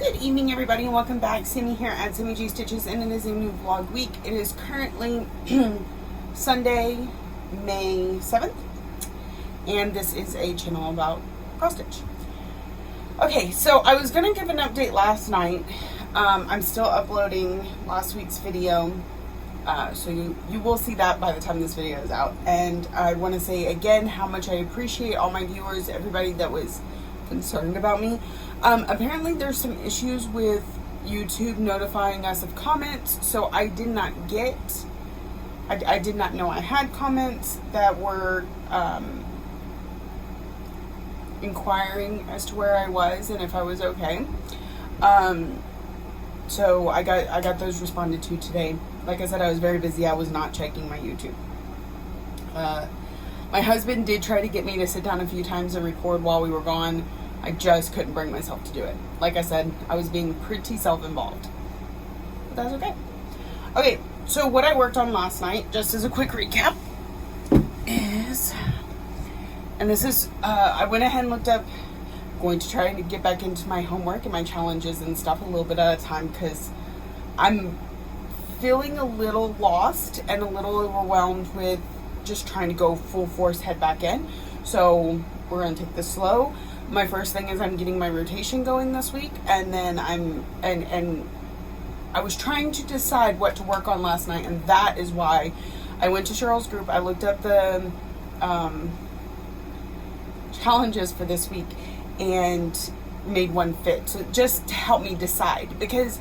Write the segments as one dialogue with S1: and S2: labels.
S1: Good evening, everybody, and welcome back. Sammy here at Sammy G Stitches, and it is a new vlog week. It is currently Sunday, May 7th, and this is a channel about cross stitch. Okay, so I was going to give an update last night. I'm still uploading last week's video, so you will see that by the time this video is out. And I want to say again how much I appreciate all my viewers, everybody that was concerned about me. Apparently there's some issues with YouTube notifying us of comments, so I did not I did not know I had comments that were inquiring as to where I was and if I was okay. So I got those responded to today. Like I said, I was very busy. I was not checking my YouTube. My husband did try to get me to sit down a few times and record while we were gone. I just couldn't bring myself to do it. Like I said, I was being pretty self-involved. But that's okay. Okay, so what I worked on last night, just as a quick recap, is... And this is... I went ahead and looked up... going to try to get back into my homework and my challenges and stuff a little bit at a time, because I'm feeling a little lost and a little overwhelmed with just trying to go full force head back in. So we're going to take this slow. My first thing is I'm getting my rotation going this week, and then and I was trying to decide what to work on last night, and that is why I went to Cheryl's group. I looked up the challenges for this week and made one fit, so just to help me decide, because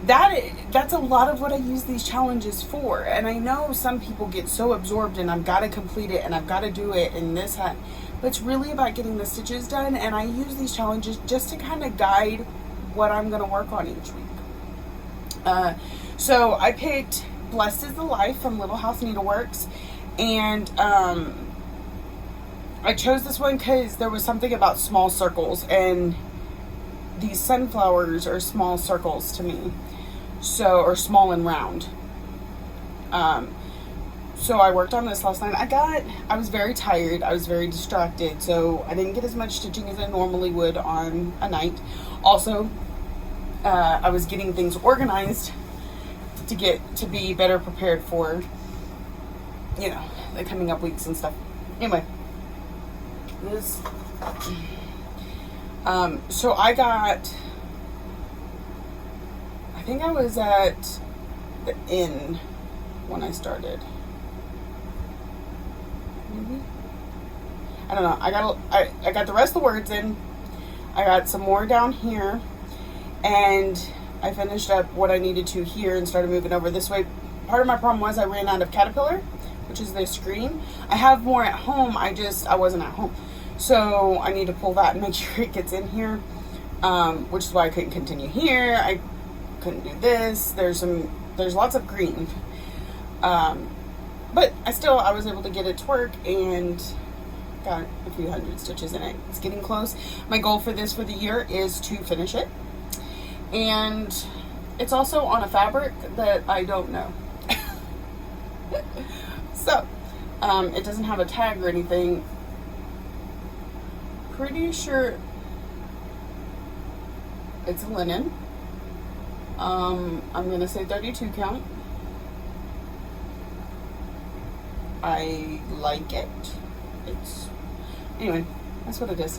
S1: that's a lot of what I use these challenges for. And I know some people get so absorbed in I've got to complete it and I've got to do it and this, that, but it's really about getting the stitches done. And I use these challenges just to kind of guide what I'm going to work on each week. So I picked Blessed is the Life from Little House Needleworks, and I chose this one because there was something about small circles, and these sunflowers are small circles to me, so, or small and round. So I worked on this last night. I was very tired, I was very distracted, so I didn't get as much stitching as I normally would on a night. Also, I was getting things organized to be better prepared for, you know, the coming up weeks and stuff. Anyway, this, so I think I was at the inn when I started. Maybe? I don't know. I got the rest of the words in. I got some more down here, and I finished up what I needed to here and started moving over this way. Part of my problem was I ran out of Caterpillar, which is the screen. I have more at home. I wasn't at home. So I need to pull that and make sure it gets in here, which is why I couldn't continue here. I couldn't do this. There's lots of green. But I was able to get it to work and got a few hundred stitches in it. It's getting close. My goal for the year is to finish it. And it's also on a fabric that I don't know. So, it doesn't have a tag or anything. Pretty sure it's a linen. I'm gonna say 32 count. I like it. Anyway, that's what it is.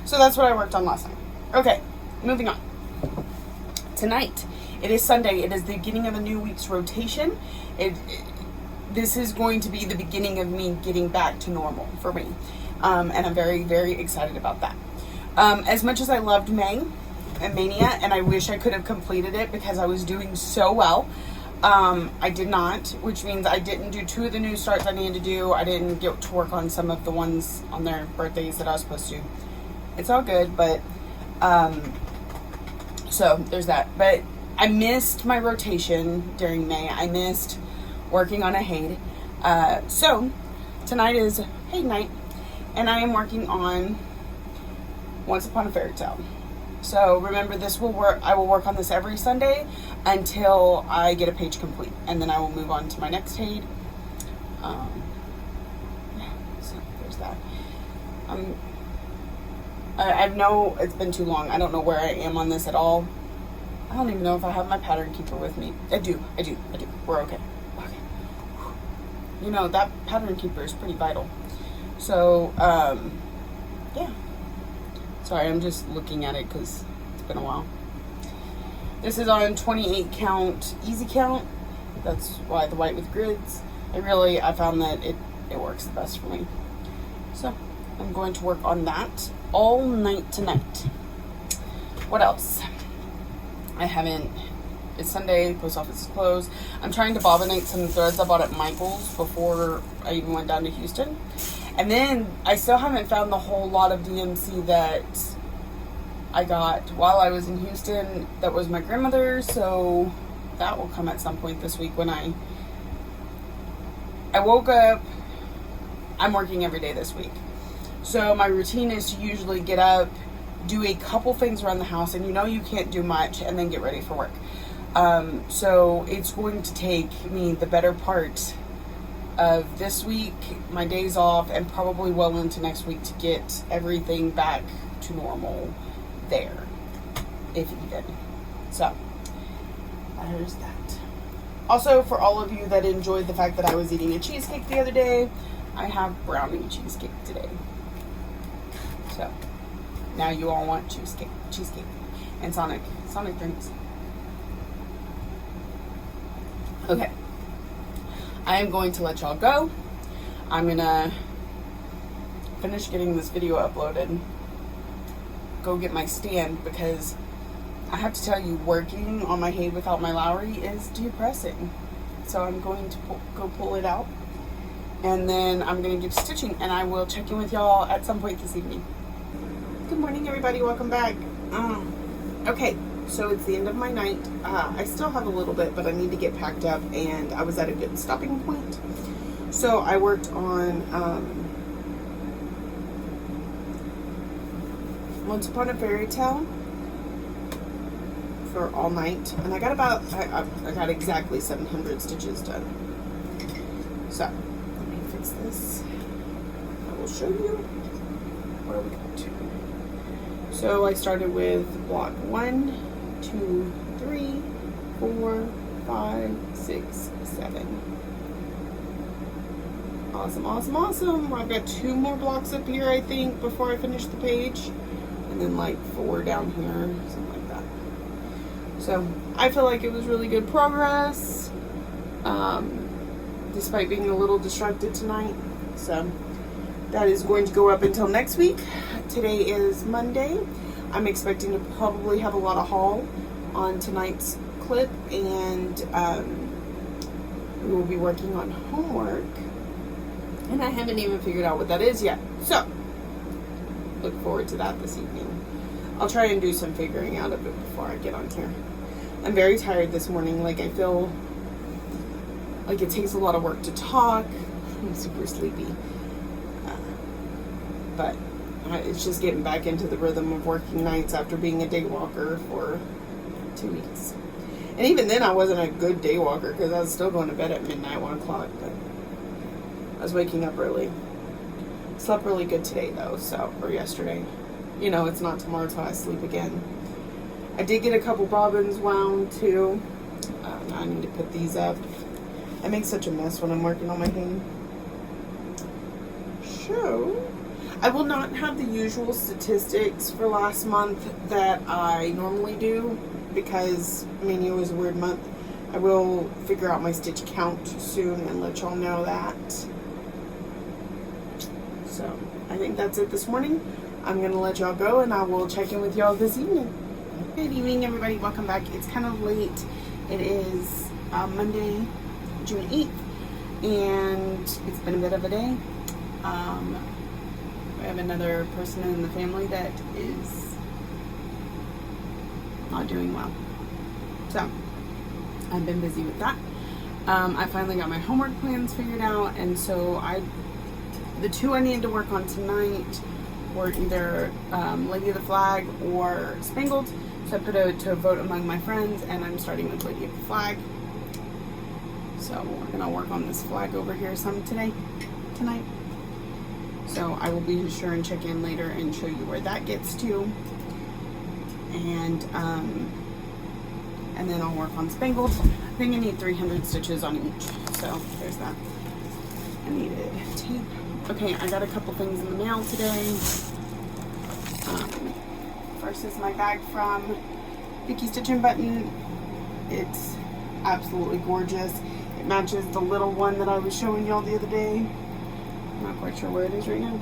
S1: So that's what I worked on last night. Okay, moving on. Tonight, it is Sunday. It is the beginning of a new week's rotation. This is going to be the beginning of me getting back to normal for me. And I'm very, very excited about that. As much as I loved May and Mania, and I wish I could have completed it because I was doing so well, I did not, which means I didn't do 2 of the new starts I needed to do. I didn't get to work on some of the ones on their birthdays that I was supposed to. It's all good, but, so there's that. But I missed my rotation during May. I missed working on a Haid. So tonight is Haid night, and I am working on Once Upon a Fairy Tale. So remember, this will work. I will work on this every Sunday until I get a page complete, and then I will move on to my next Haid. Yeah, so there's that. I know it's been too long. I don't know where I am on this at all. I don't even know if I have my pattern keeper with me. I do. We're okay. Okay. You know, that pattern keeper is pretty vital. So, yeah. Sorry, I'm just looking at it because it's been a while. This is on 28 count easy count. That's why the white with grids. I found that it works the best for me. So I'm going to work on that all night tonight. What else? It's Sunday, post office is closed. I'm trying to bobbinate some threads I bought at Michael's before I even went down to Houston. And then I still haven't found the whole lot of DMC that I got while I was in Houston. That was my grandmother's, so that will come at some point this week when I woke up. I'm working every day this week. So my routine is to usually get up, do a couple things around the house, and you know you can't do much, and then get ready for work. So it's going to take me the better part of this week, my days off, and probably well into next week to get everything back to normal there, if even. So there's that. Also, for all of you that enjoyed the fact that I was eating a cheesecake the other day, I have brownie cheesecake today. So now you all want cheesecake and Sonic drinks. Okay, I am going to let y'all go. I'm gonna finish getting this video uploaded, go get my stand, because I have to tell you, working on my Hay without my Lowry is depressing. So I'm going to go pull it out, and then I'm going to get stitching, and I will check in with y'all at some point this evening. Good morning, everybody. Welcome back. Okay, so it's the end of my night. I still have a little bit, but I need to get packed up, and I was at a good stopping point. So I worked on Once Upon a Fairy Tale for all night, and I got I got exactly 700 stitches done. So let me fix this. I will show you where we got to. So I started with block 1, 2, 3, 4, 5, 6, 7. Awesome. I've got 2 more blocks up here, I think, before I finish the page, and then like 4 down here, something like that. So I feel like it was really good progress, despite being a little distracted tonight. So that is going to go up until next week. Today is Monday. I'm expecting to probably have a lot of haul on tonight's clip, and we will be working on homework, and I haven't even figured out what that is yet. So look forward to that this evening. I'll try and do some figuring out of it before I get on here. I'm very tired this morning. Like, I feel like it takes a lot of work to talk. I'm super sleepy. But it's just getting back into the rhythm of working nights after being a day walker for 2 weeks. And even then I wasn't a good day walker because I was still going to bed at midnight, 1 o'clock. But I was waking up early. Slept really good today though, or yesterday. You know, it's not tomorrow till I sleep again. I did get a couple bobbins wound too. Now I need to put these up. I make such a mess when I'm working on my thing. So I will not have the usual statistics for last month that I normally do because May is a weird month. I will figure out my stitch count soon and let y'all know that. So I think that's it this morning. I'm going to let y'all go, and I will check in with y'all this evening. Good evening, everybody. Welcome back. It's kind of late. It is Monday, June 8th, and it's been a bit of a day. We have another person in the family that is not doing well. So I've been busy with that. I finally got my homework plans figured out, and so the 2 I needed to work on tonight were either Lady of the Flag or Spangled. So I put it to a vote among my friends, and I'm starting with Lady of the Flag. So we're gonna work on this flag over here some tonight. So I will be sure and check in later and show you where that gets to. And then I'll work on spangled. I think I need 300 stitches on each. So there's that. I needed tape. Okay, I got a couple things in the mail today. First is my bag from Vicky Stitch and Button. It's absolutely gorgeous. It matches the little one that I was showing y'all the other day. I'm not quite sure where it is right now.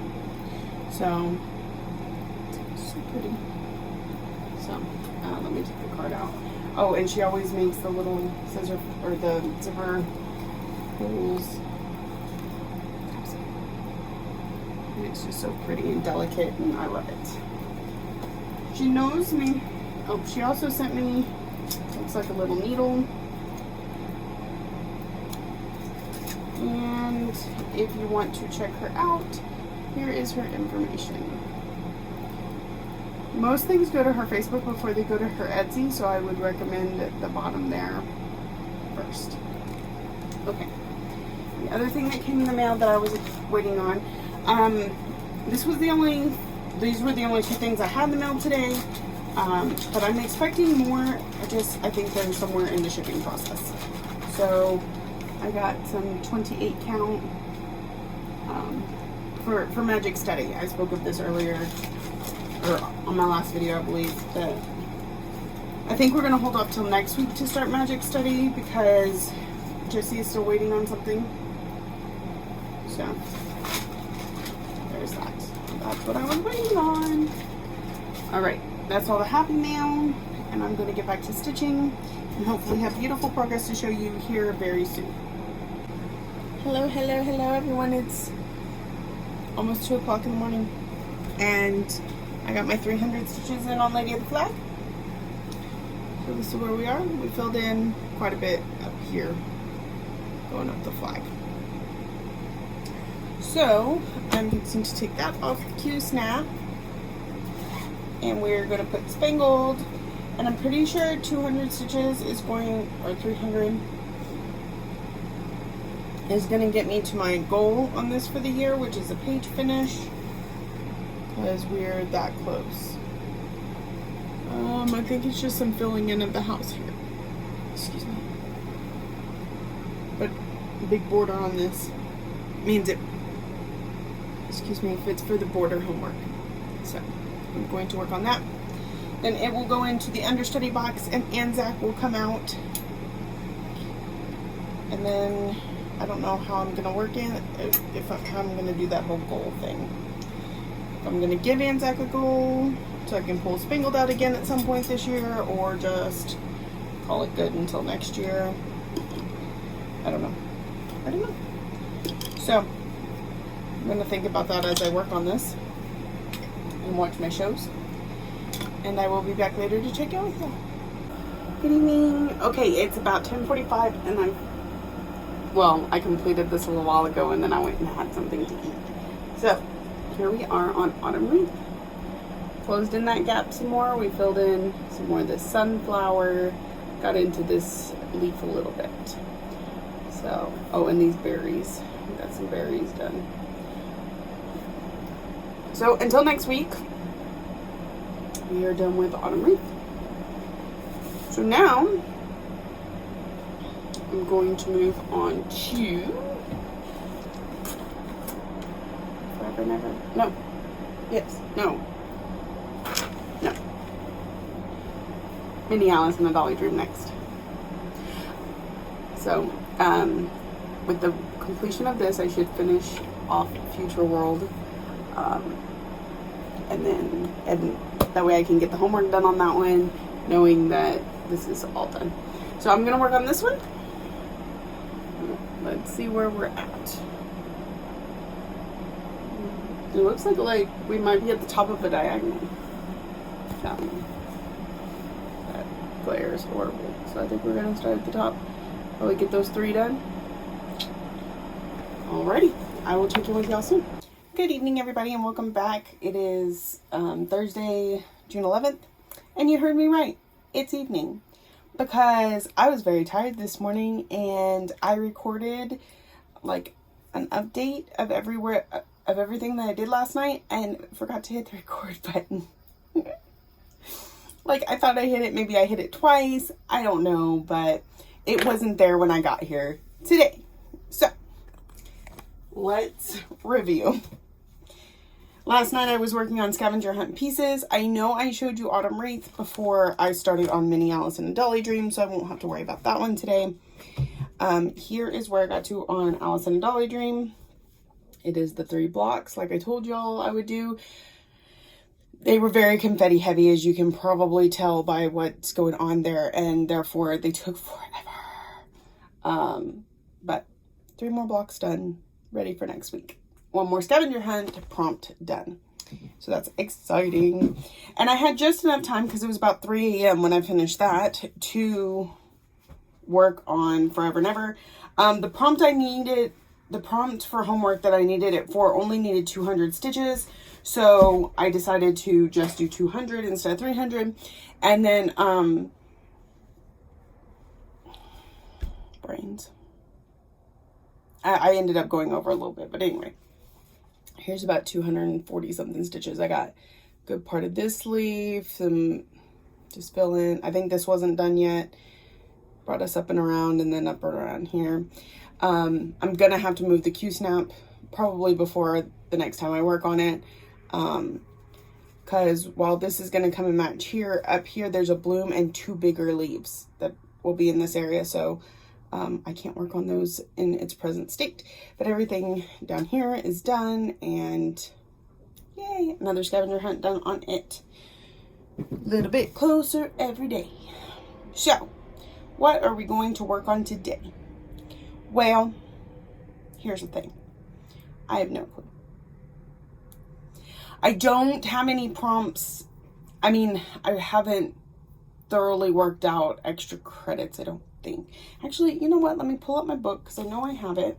S1: So pretty. So let me take the card out. Oh, and she always makes the little scissor or the zipper holes. And it's just so pretty and delicate, and I love it. She knows me. Oh, she also sent me, looks like a little needle. And if you want to check her out, here is her information. Most things go to her Facebook before they go to her Etsy, so I would recommend the bottom there first. Okay. The other thing that came in the mail that I was waiting on, these were the only two things I had in the mail today, but I'm expecting more. I think they're somewhere in the shipping process. So I got some 28 count for Magic Study. I spoke of this earlier, or on my last video, I believe, that I think we're going to hold off till next week to start Magic Study because Jessie is still waiting on something. So there's that. That's what I was waiting on. Alright, that's all the happy mail, and I'm going to get back to stitching and hopefully have beautiful progress to show you here very soon. Hello everyone. It's almost 2 o'clock in the morning, and I got my 300 stitches in on Lady of the Flag. So this is where we are. We filled in quite a bit up here, going up the flag. So I'm going to take that off the Q snap, and we're going to put spangled, and I'm pretty sure 200 stitches is going, or 300 is going to get me to my goal on this for the year, which is a page finish, because we're that close. I think it's just some filling in of the house here. Excuse me. But big border on this means it, excuse me, if it's for the border homework. So I'm going to work on that. Then it will go into the understudy box, and Anzac will come out. And then I don't know how I'm going to work in how I'm going to do that whole goal thing. If I'm going to give Anzac a goal so I can pull spangled out again at some point this year, or just call it good until next year. I don't know. So I'm going to think about that as I work on this and watch my shows. And I will be back later to check in with you. Good evening. Okay, it's about 10:45, and I completed this a little while ago, and then I went and had something to eat. So here we are on Autumn Wreath. Closed in that gap some more. We filled in some more of this sunflower. Got into this leaf a little bit. So, oh, and these berries. We got some berries done. So until next week, we are done with Autumn Wreath. So now I'm going to move on to Forever Never. No. Yes. No. Minnie Alice and the Dolly Dream next. So, with the completion of this, I should finish off Future World, and that way I can get the homework done on that one, knowing that this is all done. So I'm gonna work on this one. Let's see where we're at. It looks like we might be at the top of a diagonal. That glare is horrible. So I think we're gonna start at the top. Probably get those 3 done. Alrighty, I will check in with y'all soon. Good evening, everybody, and welcome back. It is Thursday, June 11th, and you heard me right. It's evening, because I was very tired this morning, and I recorded like an update of of everything that I did last night and forgot to hit the record button. Like, I thought I hit it. Maybe I hit it twice. I don't know, but it wasn't there when I got here today. So, let's review. Last night I was working on scavenger hunt pieces. I know I showed you Autumn Wreath before I started on Mini Alice in a Dolly Dream, so I won't have to worry about that one today. Here is where I got to on Alice in a Dolly Dream. It is the 3 blocks like I told y'all I would do. They were very confetti heavy, as you can probably tell by what's going on there, and therefore they took forever. But 3 more blocks done, ready for next week. 1 more scavenger hunt prompt done. So that's exciting. And I had just enough time, because it was about 3 a.m. when I finished that, to work on Forever and Ever. The prompt for homework that I needed it for only needed 200 stitches. So I decided to just do 200 instead of 300. And then, brains. I ended up going over a little bit, but anyway. Here's about 240 something stitches. I got a good part of this sleeve, some just fill in. I think this wasn't done yet. Brought us up and around, and then up and around here. I'm gonna have to move the Q-snap probably before the next time I work on it. Because while this is gonna come and match here, up here there's a bloom and 2 bigger leaves that will be in this area. So I can't work on those in its present state, but everything down here is done, and yay, another scavenger hunt done on it. A little bit closer every day. So, what are we going to work on today? Well, here's the thing. I have no clue. I don't have any prompts. I mean, I haven't thoroughly worked out extra credits, I don't think. Actually, you know what? Let me pull up my book, because I know I have it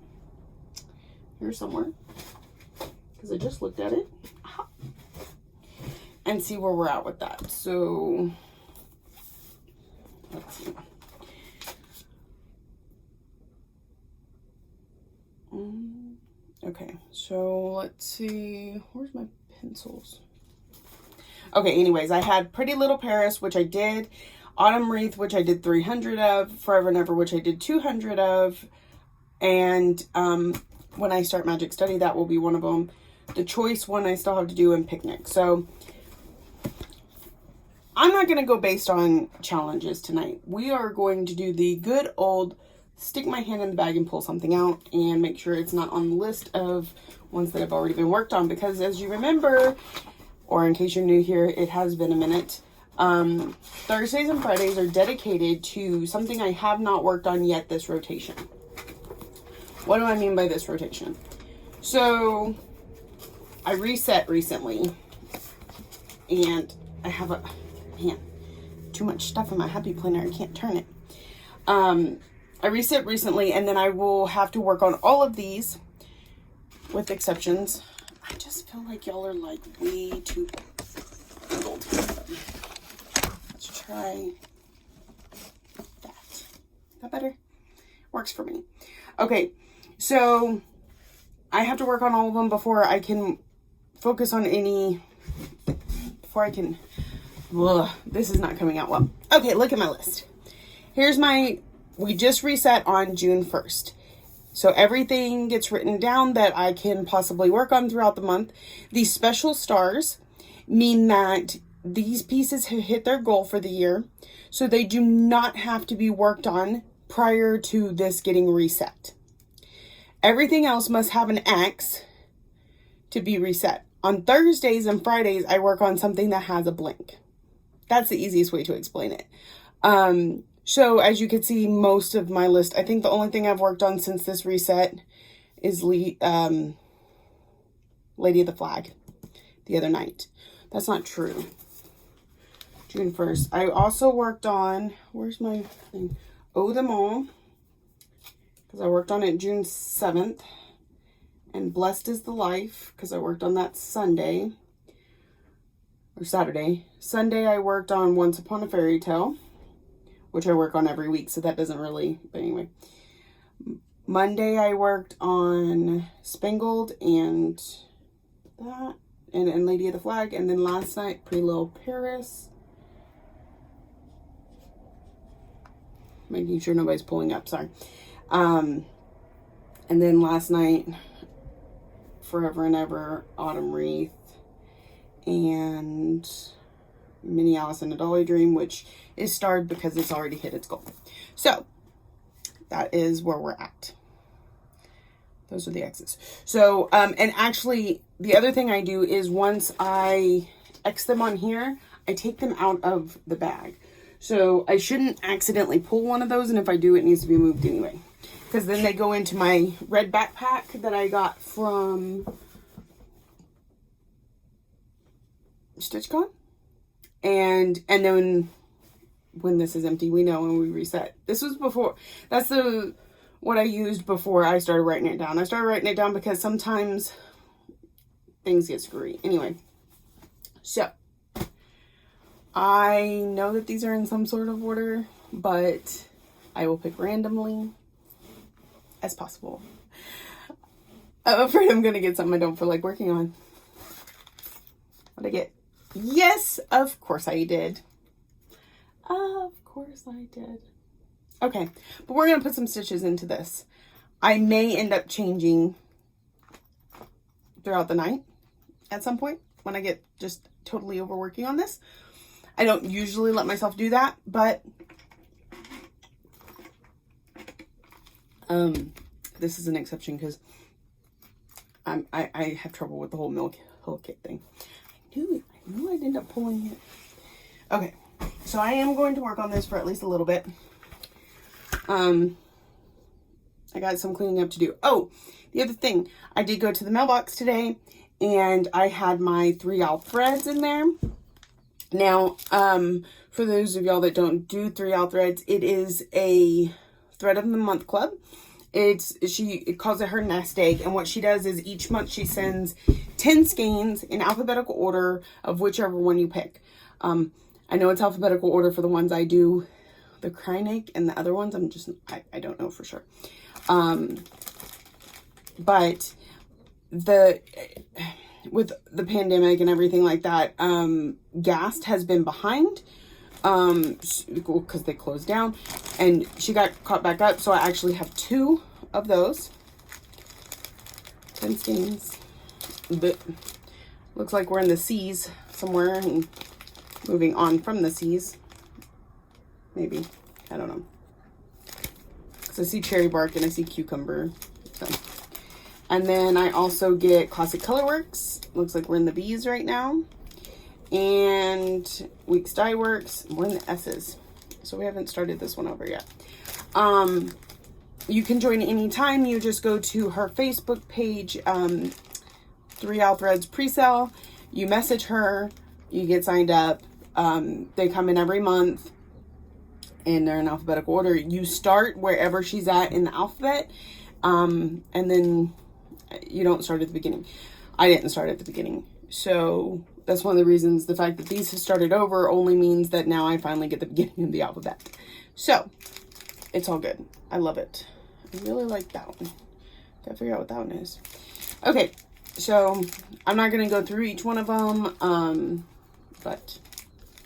S1: here somewhere, because I just looked at it. Aha. And see where we're at with that. So, let's see. Okay, so let's see. Where's my pencils? Okay, anyways, I had Pretty Little Paris, which I did. Autumn Wreath, which I did 300 of. Forever and Ever, which I did 200 of. And when I start Magic Study, that will be one of them. The choice one I still have to do, in Picnic. So I'm not going to go based on challenges tonight. We are going to do the good old stick my hand in the bag and pull something out and make sure it's not on the list of ones that have already been worked on, because as you remember, or in case you're new here, it has been a minute. Thursdays and Fridays are dedicated to something I have not worked on yet this rotation. What do I mean by this rotation? So I reset recently, and I have too much stuff in my Happy Planner. I can't turn it. I reset recently, and then I will have to work on all of these, with exceptions. I just feel like y'all are like way too old. Let's try that. Is that better? Works for me. Okay, so I have to work on all of them before I can focus on any, before I can, this is not coming out well. Okay, look at my list. Here's my, we just reset on June 1st. So everything gets written down that I can possibly work on throughout the month. These special stars mean that these pieces have hit their goal for the year. So they do not have to be worked on prior to this getting reset. Everything else must have an X to be reset. On Thursdays and Fridays, I work on something that has a blank. That's the easiest way to explain it. So as you can see, most of my list, I think the only thing I've worked on since this reset is Lady of the Flag the other night. That's not true. June 1st. I also worked on, where's my thing? Oh Them All, because I worked on it June 7th. And Blessed is the Life, because I worked on that Sunday. Or Saturday. Sunday I worked on Once Upon a Fairy Tale, which I work on every week, so that doesn't really, but anyway. Monday I worked on Spangled and that. And Lady of the Flag. And then last night, Pretty Little Paris. Making sure nobody's pulling up, sorry. And then last night, Forever and Ever, Autumn Wreath, and Mini Alice in a Dolly Dream, which is starred because it's already hit its goal. So, that is where we're at. Those are the X's. So, and actually, the other thing I do is once I X them on here, I take them out of the bag. So, I shouldn't accidentally pull one of those, and if I do, it needs to be moved anyway. Because then they go into my red backpack that I got from StitchCon. And then when this is empty, we know when we reset. This was before, that's what I used before I started writing it down. I started writing it down because sometimes things get screwy. Anyway, so I know that these are in some sort of order, but I will pick randomly as possible. I'm afraid I'm going to get something I don't feel like working on. What'd I get? Yes, of course I did. Of course I did. Okay, but we're going to put some stitches into this. I may end up changing throughout the night at some point when I get just totally overworking on this. I don't usually let myself do that, but this is an exception because I have trouble with the whole Mill Hill Kit thing. I knew I'd end up pulling it. Okay, so I am going to work on this for at least a little bit. I got some cleaning up to do. Oh, the other thing, I did go to the mailbox today and I had my 3-Owl threads in there. Now, for those of y'all that don't do 3-Owl threads, it is a thread of the month club. It calls it her nest egg, and what she does is each month she sends 10 skeins in alphabetical order of whichever one you pick. I know it's alphabetical order for the ones I do, the Kreinik, and the other ones I don't know for sure. But with the pandemic and everything like that, Gast has been behind because they closed down, and she got caught back up, so I actually have 2 of those 10 skeins. But looks like we're in the seas somewhere and moving on from the seas, maybe, I don't know, because I see cherry bark and I see cucumber. So. And then I also get Classic Colorworks. Looks like we're in the B's right now. And Weeks Dye Works. We're in the S's. So we haven't started this one over yet. You can join anytime. You just go to her Facebook page, 3-Owl Threads Presale. You message her. You get signed up. They come in every month. And they're in alphabetical order. You start wherever she's at in the alphabet. And then you don't start at the beginning. I didn't start at the beginning. So that's one of the reasons. The fact that these have started over only means that now I finally get the beginning of the alphabet. So it's all good. I love it. I really like that one. Gotta figure out what that one is. Okay, so I'm not gonna go through each one of them, but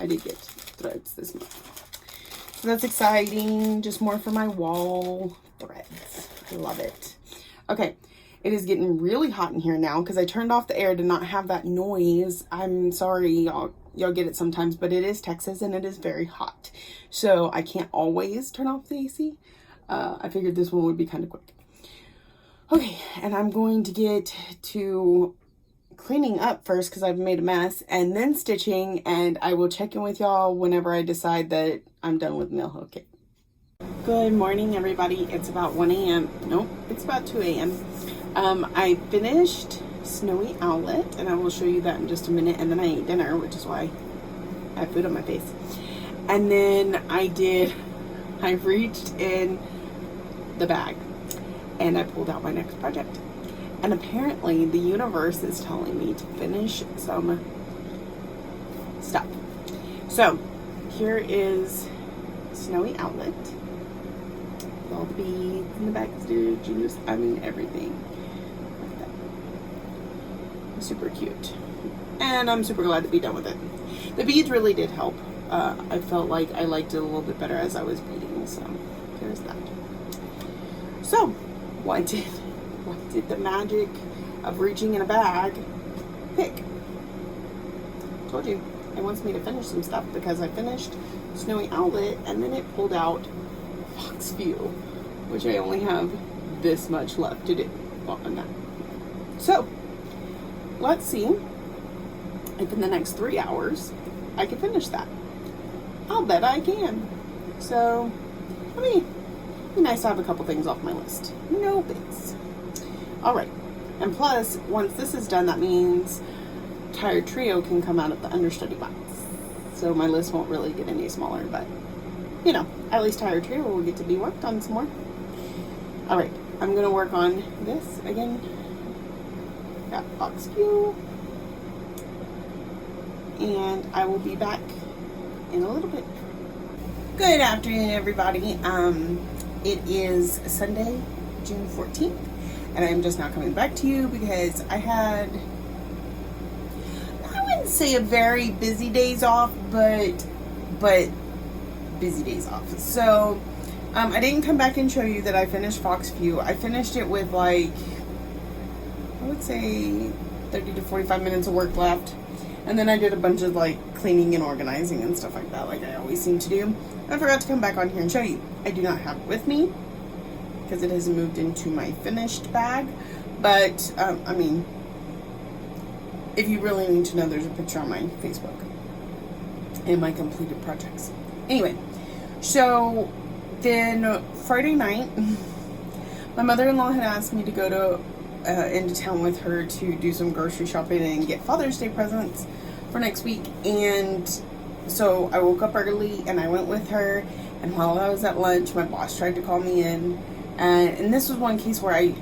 S1: I did get threads this month. So that's exciting. Just more for my wall threads. I love it. Okay, it is getting really hot in here now because I turned off the air to not have that noise. I'm sorry, y'all get it sometimes, but it is Texas and it is very hot. So I can't always turn off the AC. I figured this one would be kind of quick. Okay, and I'm going to get to cleaning up first because I've made a mess, and then stitching, and I will check in with y'all whenever I decide that I'm done with Mill Hill Kit. Good morning, everybody. It's about 1 a.m. Nope, it's about 2 a.m. I finished Snowy Owlet, and I will show you that in just a minute, and then I ate dinner, which is why I have food on my face. And then I reached in the bag, and I pulled out my next project. And apparently the universe is telling me to finish some stuff. So here is Snowy Owlet. All the beads and the backstage and just, I mean, everything like Super cute. And I'm super glad to be done with it. The beads really did help. I felt like I liked it a little bit better as I was beading, so there's that. So, what did the magic of reaching in a bag pick? Told you, it wants me to finish some stuff because I finished Snowy Owlet and then it pulled out Fox View, which I only have this much left to do. Well, I'm not. So, let's see if in the next 3 hours I can finish that. I'll bet I can. So, I mean, it'd be nice to have a couple things off my list. No bigs. Alright. And plus, once this is done, that means Tired Trio can come out of the understudy box. So my list won't really get any smaller, but, you know, at least Tired Trio will get to be worked on some more. Alright. I'm going to work on this again. Got Fox View. And I will be back in a little bit. Good afternoon, everybody. It is Sunday, June 14th, and I'm just now coming back to you because I had, I wouldn't say a very busy days off, but busy days off. So, I didn't come back and show you that I finished Fox View. I finished it with like, I would say 30 to 45 minutes of work left. And then I did a bunch of like cleaning and organizing and stuff like that, like I always seem to do. I forgot to come back on here and show you. I do not have it with me because it has moved into my finished bag. But, I mean, if you really need to know, there's a picture on my Facebook and my completed projects. Anyway, so then Friday night, my mother-in-law had asked me to go to into town with her to do some grocery shopping and get Father's Day presents for next week. And so I woke up early and I went with her, and while I was at lunch, my boss tried to call me in, and this was one case where I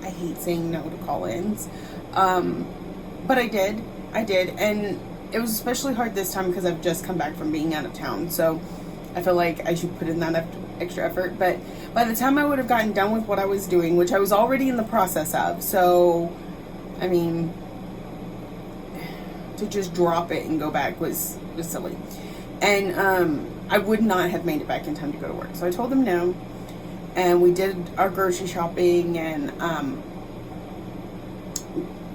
S1: hate saying no to call-ins, but I did, and it was especially hard this time because I've just come back from being out of town, so I feel like I should put in that extra effort. But by the time I would have gotten done with what I was doing, which I was already in the process of, so, I mean, to just drop it and go back was silly. And I would not have made it back in time to go to work. So I told them no, and we did our grocery shopping, and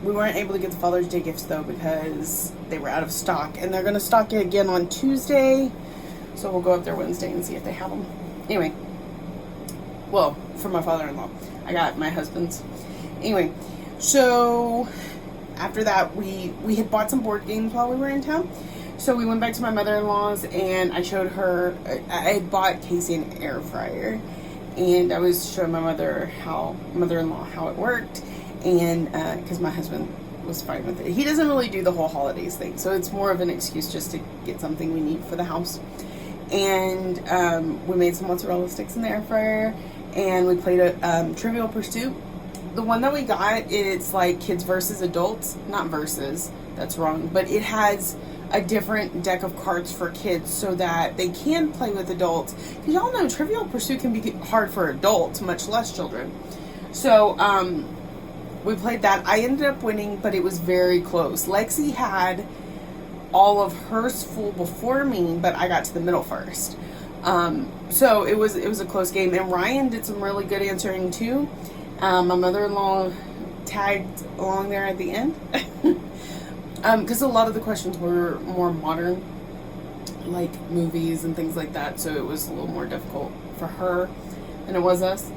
S1: we weren't able to get the Father's Day gifts, though, because they were out of stock. And they're going to stock it again on Tuesday, so we'll go up there Wednesday and see if they have them. Anyway, well, for my father-in-law. I got my husband's. Anyway, so after that, we had bought some board games while we were in town. So we went back to my mother-in-law's, and I showed her, I had bought Casey an air fryer, and I was showing my mother-in-law how it worked, and because my husband was fine with it. He doesn't really do the whole holidays thing, so it's more of an excuse just to get something we need for the house. And we made some mozzarella sticks in the air fryer, and we played a Trivial Pursuit. The one that we got, it's like kids versus adults. Not versus, that's wrong, but it has a different deck of cards for kids so that they can play with adults. Because y'all know Trivial Pursuit can be hard for adults, much less children. So, we played that. I ended up winning, but it was very close. Lexi had all of hers full before me, but I got to the middle first. So it was a close game, and Ryan did some really good answering too. My mother-in-law tagged along there at the end because a lot of the questions were more modern, like movies and things like that, so it was a little more difficult for her than it was us.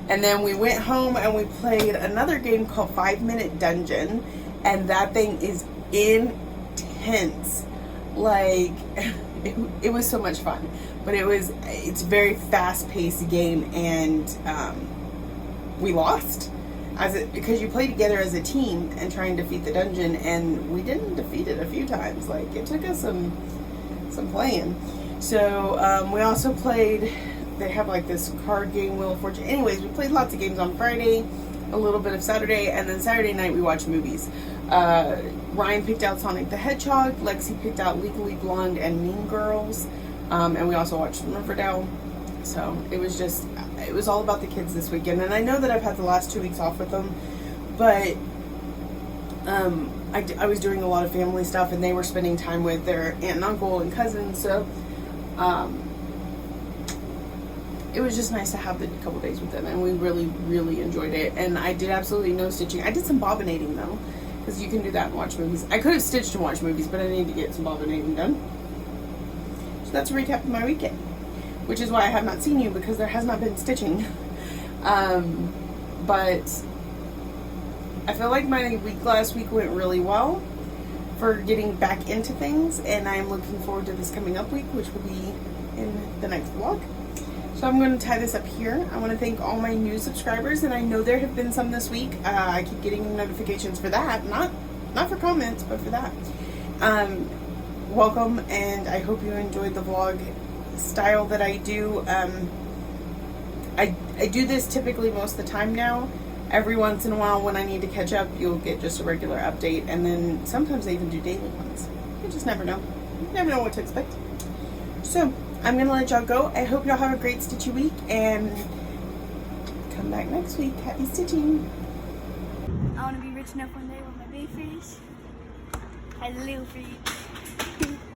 S1: And then we went home and we played another game called 5 Minute Dungeon, and that thing is intense. Like, it was so much fun, but it's a very fast-paced game, and we lost because you play together as a team and try and defeat the dungeon, and we didn't defeat it a few times. Like, it took us some playing. So we also played, they have like this card game, Wheel of Fortune. Anyways, we played lots of games on Friday, a little bit of Saturday, and then Saturday night we watched movies. Ryan picked out Sonic the Hedgehog, Lexi picked out Legally Blonde and Mean Girls, and we also watched Riverdale. So it was all about the kids this weekend. And I know that I've had the last 2 weeks off with them, but I was doing a lot of family stuff, and they were spending time with their aunt and uncle and cousins, so it was just nice to have the couple days with them, and we really enjoyed it. And I did absolutely no stitching. I did some bobbinating though, because you can do that and watch movies. I could have stitched and watched movies, but I need to get some bobbinating done. So that's a recap of my weekend, which is why I have not seen you, because there has not been stitching. But I feel like my week last week went really well for getting back into things, and I'm looking forward to this coming up week, which will be in the next vlog. So I'm going to tie this up here. I want to thank all my new subscribers, and I know there have been some this week. I keep getting notifications for that, not for comments, but for that. Welcome, and I hope you enjoyed the vlog style that I do. I do this typically most of the time now. Every once in a while when I need to catch up, you'll get just a regular update, and then sometimes I even do daily ones. You just never know. You never know what to expect. So I'm gonna let y'all go. I hope y'all have a great stitchy week, and come back next week. Happy stitching.
S2: I want to be rich enough one day with my big fish has a little feet.